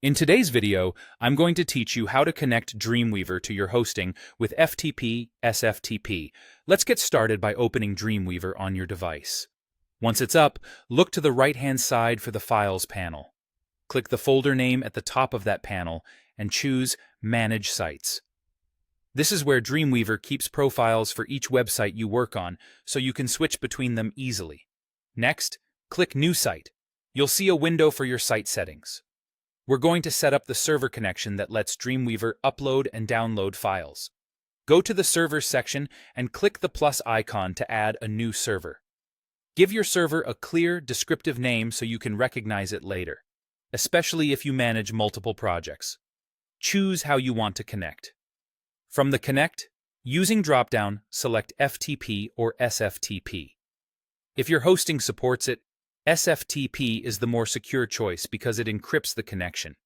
In today's video, I'm going to teach you how to connect Dreamweaver to your hosting with FTPSFTP. Let's get started by opening Dreamweaver on your device. Once it's up, look to the right-hand side for the Files panel. Click the folder name at the top of that panel and choose Manage Sites. This is where Dreamweaver keeps profiles for each website you work on, so you can switch between them easily. Next, click New Site. You'll see a window for your site settings. We're going to set up the server connection that lets Dreamweaver upload and download files. Go to the Servers section and click the plus icon to add a new server. Give your server a clear, descriptive name so you can recognize it later, especially if you manage multiple projects. Choose how you want to connect. From the Connect, using dropdown, select FTP or SFTP. If your hosting supports it, SFTP is the more secure choice because it encrypts the connection.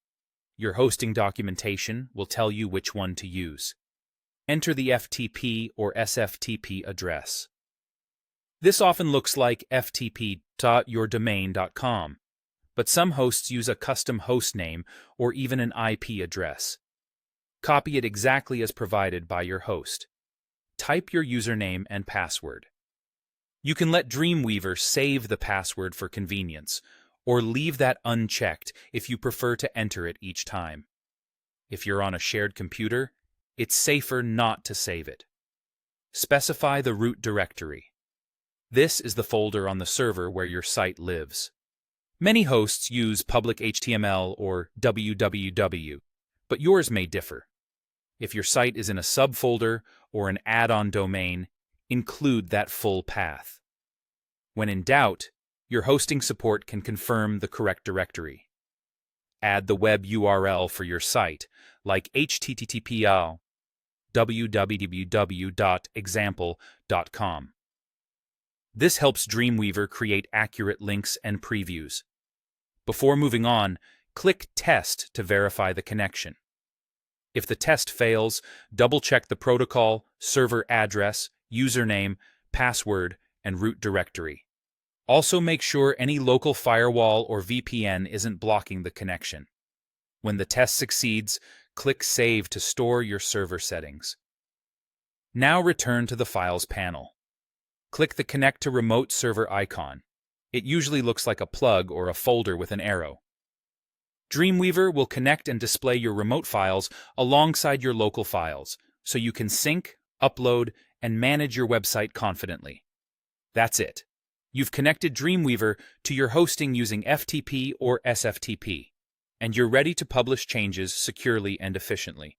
Your hosting documentation will tell you which one to use. Enter the FTP or SFTP address. This often looks like ftp.yourdomain.com, but some hosts use a custom host name or even an IP address. Copy it exactly as provided by your host. Type your username and password. You can let Dreamweaver save the password for convenience, or leave that unchecked if you prefer to enter it each time. If you're on a shared computer, it's safer not to save it. Specify the root directory. This is the folder on the server where your site lives. Many hosts use public HTML or www, but yours may differ. If your site is in a subfolder or an add-on domain, include that full path. When in doubt, your hosting support can confirm the correct directory. Add the web URL for your site, like https www.example.com. This helps Dreamweaver create accurate links and previews. Before moving on, click Test to verify the connection. If the test fails, double-check the protocol, server address, username, password, and root directory. Also make sure any local firewall or VPN isn't blocking the connection. When the test succeeds, click Save to store your server settings. Now return to the Files panel. Click the Connect to Remote Server icon. It usually looks like a plug or a folder with an arrow. Dreamweaver will connect and display your remote files alongside your local files, so you can sync, upload, and manage your website confidently. That's it. You've connected Dreamweaver to your hosting using FTP or SFTP, and you're ready to publish changes securely and efficiently.